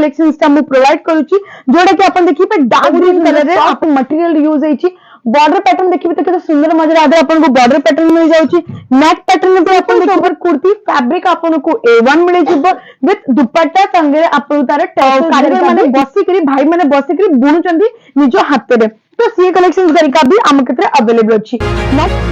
Collections टा मु provide करूची जोड़ा कि अपन देखिबे डार्क ग्रीन कलर रे आप मटेरियल यूज होईची बॉर्डर पैटर्न देखिबे तो केते सुंदर मजे आदे अपन को बॉर्डर पैटर्न मिल जाउची नेक पैटर्न में अपन सोबर कुर्ती फैब्रिक अपन को A1 मिले जिवो विथ दुपट्टा संगे अपन तार कारीगर माने बसी करी भाई माने बसी करी बुनु चंदी निजो हाथ रे तो सी कलेक्शंस गरिका भी आम केते अवेलेबल अछि नेक्स्ट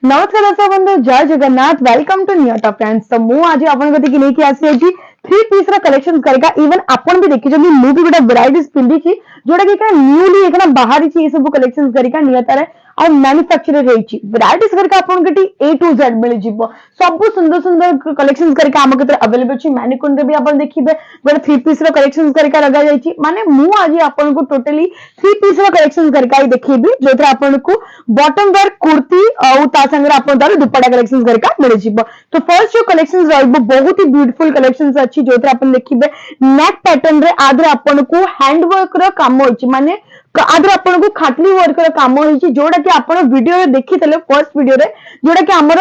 नमस्कार दर्शक बंधु जय जगन्नाथ वेलकम टू न्यूटा फ्रेंड्स तो मु आज आपन गति की लेके आसी अछि 3 पीस रा कलेक्शन करेगा इवन आपन भी देखि जमी मु भी गोटा वैराइटीज पिंदी छी जोटा कि का न्यूली एकना बाहरी छी ए सब कलेक्शंस करेगा नियता रे और मैन्युफैक्चरर रही वैराइटीज करके आपन गति A to Z मिल जिवो सब सुंदर सुंदर कलेक्शंस करके आम केते अवेलेबल छी मैनिक्विन रे भी आपन देखिबे गोटा 3 पीस रा कलेक्शंस करके लगा जाई छी माने मु आज आपन को टोटली 3 पीस रा कलेक्शंस करके आई देखिबी जोथरा आपन को बॉटम वेयर कुर्ती और ता संगे आपन तार दुपट्टा कलेक्शंस करके मिल जिवो तो फर्स्ट जो कलेक्शंस रहबो बहुत ही ब्यूटीफुल कलेक्शंस अछि जोथरा आपन देखिबे नेक पैटर्न रे आदर आपन को हैंडवर्क रा काम होछि माने आदर आपन को खाटली वर्क रा काम होछि जोडा कि आपन वीडियो रे देखि तले फर्स्ट वीडियो रे जोडा कि हमर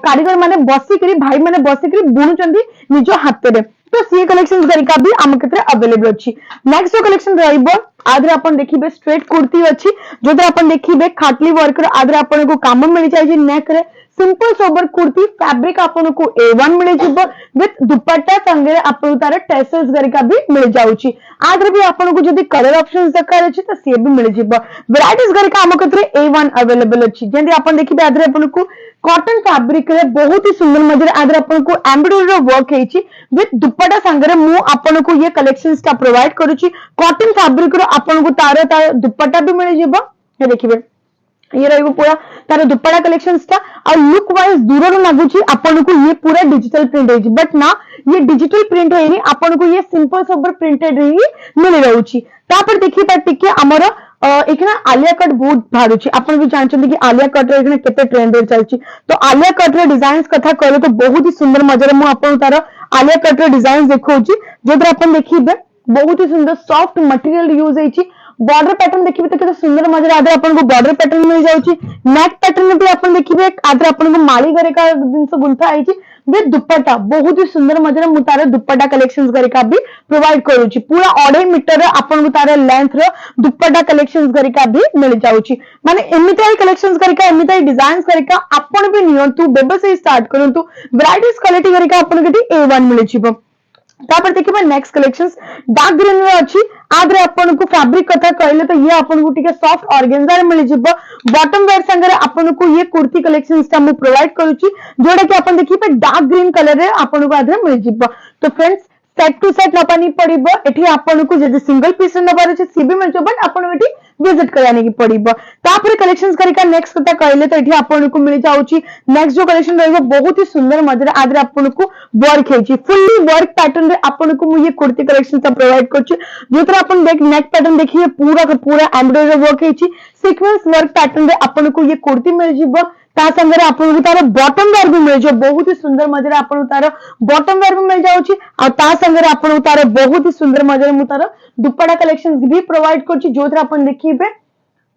कारीगर माने बसी करी भाई माने बसी करी बुनु चंदी निजो हाथ रे तो सी कलेक्शंस गरिका भी आम केते अवेलेबल अछि नेक्स्ट जो कलेक्शन रहइबो आदर अपन देखिबे स्ट्रेट कुर्ती अछि जोदर अपन देखिबे खाटली वर्क रा आदर आपन को काम मिल जाय जे नेक रे सिंपल सोबर कुर्ती फैब्रिक आपन को A1 मिले जिवो विथ दुपट्टा संगे आपन तार टेसल्स गरिका भी मिल जाउची आदर भी आपन को जदी कलर ऑप्शंस दरकार अछि त से भी मिल जिवो वैराइटीज गरिका हम कतरे A1 अवेलेबल अछि जेंति आपन देखिबे आदर आपन को कॉटन फैब्रिक रे बहुत ही सुंदर मजे आदर अपन को एम्ब्रॉयडरी वर्क हेची विथ दुपट्टा संगे मु अपन को ये कलेक्शंस का प्रोवाइड करूची कॉटन फैब्रिक रो अपन को तार दुपट्टा भी मिल जिवो ये देखिबे ये रहिबो पूरा तार दुपट्टा कलेक्शंस ता और लुक वाइज दूर रो लागुची अपन को ये पूरा डिजिटल प्रिंट हेची बट ना ये डिजिटल प्रिंट होइनी अपन को ये सिंपल सोबर प्रिंटेड ही मिल रहउची तापर देखि टिके हमर एकना आलिया कट बहुत भारुची अपन भी जानछन कि आलिया कट रे एकना केते ट्रेंड रे चलची तो आलिया कट रे डिजाइन्स कथा कहले तो बहुत ही सुंदर मजे मु अपन तार आलिया कट रे डिजाइन्स देखौची जोदर अपन देखिबे बहुत ही सुंदर सॉफ्ट मटेरियल यूज हेची बॉर्डर पैटर्न देखिबे तो केते सुंदर मजे आदर अपन को बॉर्डर पैटर्न मिल जाउची नेक पैटर्न में भी अपन देखिबे आदर अपन को माली करे का जिनसे गुंथा आईची विथ दुपट्टा बहुत ही सुंदर मजे मु तार दुपट्टा कलेक्शंस करिका भी प्रोवाइड करूची पूरा 2.5 मीटर रे अपन को तार लेंथ रो दुपट्टा कलेक्शंस करिका भी मिल जाउची माने एमिताई कलेक्शंस करिका एमिताई डिजाइन्स करिका अपन भी नियंतु व्यवसाय स्टार्ट करंतु वैराइटीज क्वालिटी करिका अपन गटी A1 मिल छिबो तापर देखिबे नेक्स्ट कलेक्शंस डार्क ग्रीन रे अछि आदरे अपन को फैब्रिक कथा कहले तो ये अपन को ठीक है सॉफ्ट ऑर्गेन्जा रे मिल जिवो बॉटम वेयर संगे अपन को ये कुर्ती कलेक्शंस का मु प्रोवाइड करूची जोडा कि अपन देखिबे डार्क ग्रीन कलर रे अपन को आदरे मिल जिवो तो फ्रेंड्स सेट टू सेट नपानी पड़िबो एठी अपन को जदी सिंगल पीस नबार अछि सीबी मिलचो बट अपन एठी विजिट कराने की पड़िबो तापर कलेक्शंस करिका नेक्स्ट कथा कहले तो एठी अपन को मिल जाउची नेक्स्ट जो कलेक्शन रहइबो बहुत ही सुंदर मजे आदरे अपन को वर्क हेची फुल्ली वर्क पैटर्न रे अपन को मु ये कुर्ती कलेक्शन का प्रोवाइड करछु जोतरा अपन देख नेक पैटर्न देखिए पूरा का पूरा एम्ब्रॉयडरी वर्क हेची सीक्वेंस वर्क पैटर्न रे अपन को ये कुर्ती मिल जिवो ता संगे आपन को तार बॉटम वेयर भी मिल जो बहुत ही सुंदर मजे आपन को तार बॉटम वेयर भी मिल जाउची आ ता संगे आपन को तार बहुत ही सुंदर मजे मु तार दुपट्टा कलेक्शंस भी प्रोवाइड करची जोथरा अपन देखिबे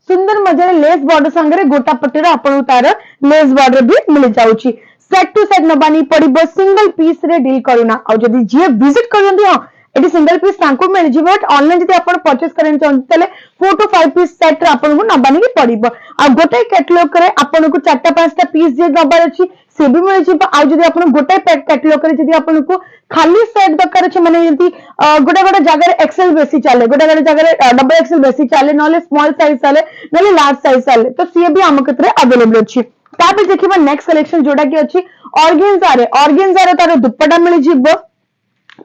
सुंदर मजे लेस बॉर्डर संगे गोटा पट्टी रे आपन को तार लेस बॉर्डर भी मिल जाउची सेट टू सेट नबानी पड़िबो सिंगल पीस रे डील करूना आ जदी जे विजिट करजंती हां एटी सिंगल पीस तांको मिल जिवो बट ऑनलाइन जदी आपण परचेस करन चाहन तले 4 to 5 पीस सेट रे आपण को नबानी की पड़िबो आ गोटे कैटलॉग करे आपण को 4 5 टा पीस जे नबार अछि से भी मिल जिवो आ जदी आपण गोटे कैटलॉग करे जदी आपण को खाली सेट दरकार अछि माने जदी गोटे गोटे जगह एक्सेल बेसी चले गोटे गोटे जगह डबल एक्सेल बेसी चले नले स्मॉल साइज चले नले लार्ज साइज चले तो सी भी हम केतरे अवेलेबल अछि तापर देखिबा नेक्स्ट कलेक्शन जोडा की अछि ऑर्गेन्जा रे तार दुपट्टा मिल जिवो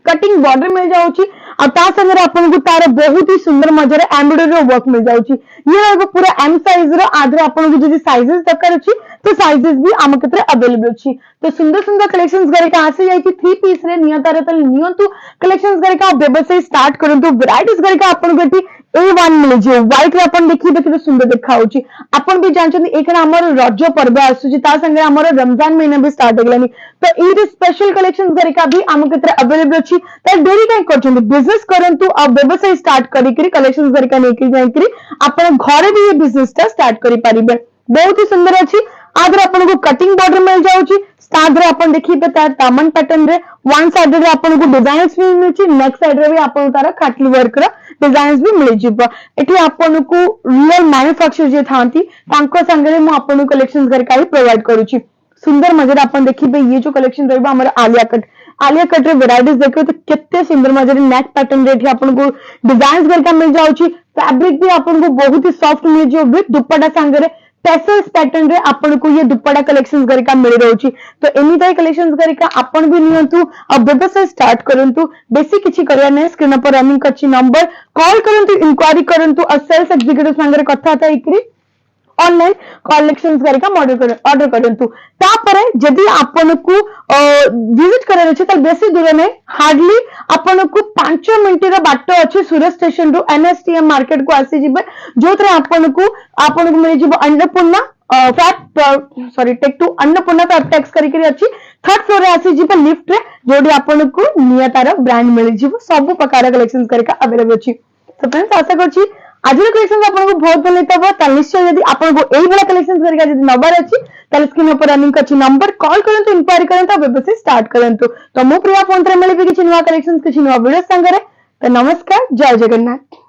कटिंग बॉर्डर मिल जाउची और ता संगे आपन को तार बहुत ही सुंदर मजे एम्ब्रॉयडरी वर्क मिल जाउची ये रहबो पूरा एम साइज रो आदर आपन को जदी साइजेस दरकार अछि तो साइजेस भी आम केतरे अवेलेबल अछि तो सुंदर सुंदर कलेक्शंस करे का आसे जाई कि 3 पीस रे नियता रे तल नियंतु कलेक्शंस करे का व्यवसाय स्टार्ट करंतु वैराइटीज करे का आपन गटी A1 मिलिजियो व्हाइट रे अपन देखिबे केते सुंदर देखा होची अपन भी जानछन एखना हमर रज पर्व आसुची ता संगे हमर रमजान महीना भी स्टार्ट होगलानी तो ई स्पेशल कलेक्शन करिका भी हम केते अवेलेबल अछि त डेरी काई करछन बिजनेस करंतु आ व्यवसाय स्टार्ट करिकरी कलेक्शन करिका नेकी जाईकरी अपन घरे भी ये बिजनेस ता स्टार्ट करि परिबे बहुत ही सुंदर अछि आदर अपन को कटिंग बॉर्डर मिल जाउची स्टार्ट रे अपन देखिबे तार दामन पैटर्न रे वन साइड रे अपन को डिजाइन्स भी मिलची नेक्स्ट साइड रे भी अपन तार खाटली वर्क रा डिजाइन्स भी मिल जिवो एठी अपन को रियल मैन्युफैक्चर जे थांती तांको संगे मु अपन कलेक्शन करका ही प्रोवाइड करूची सुंदर मजेर अपन देखिबे ये जो कलेक्शन रहबा हमर आलिया कट रे वैरायटीज देखियो तो केते सुंदर मजेर नेक पैटर्न रे एठी अपन को डिजाइन्स करका मिल जाउची फैब्रिक भी अपन को बहुत ही सॉफ्ट मिल जो विथ दुपट्टा संगे रे टेसल्स पैटर्न रे अपन को ये दुपट्टा कलेक्शंस करिका मिल रहउची तो एनी कलेक्शंस करिका अपन भी नियंतु अब व्यवसाय स्टार्ट करंतु बेसी किछि करिया नै स्क्रीन पर रनिंग कछि नंबर कॉल करंतु इंक्वायरी करंतु और सेल्स एग्जीक्यूटिव संगे कथा था इकरी ऑनलाइन कलेक्शंस करिका ऑर्डर करंतु तापरे जदी आपन को विजिट करे अछि त बेसी दूर नै हार्डली आपन को 5 मिनिट रा बाटो अछि सूरत स्टेशन रो एनएसटीएम मार्केट को आसी जिबे जोतरे आपन को मिल जिवो अन्नपूर्णा टेक टू अन्नपूर्णा का टैक्स करिकरी अछि थर्ड फ्लोर रे आसी जिबे लिफ्ट रे जोडी आपन को नियतार ब्रांड मिल जिवो सब प्रकार कलेक्शंस करिका अवेलेबल अछि तो फ्रेंड्स आशा करछि आज कलेक्शन आपको बहुत भल लगता निश्चय यदि आपको यही भाई कलेक्शन नबार अच्छी स्क्रीन पर रनिंग अच्छी नंबर कॉल करंतु इंक्वायरी करंतु व्यवसाय स्टार्ट करंतु तो मु प्रिया फोन मिले किसी नुआ कलेक्शन किसी नुआ वीडियो संगे तो नमस्कार जय जगन्नाथ।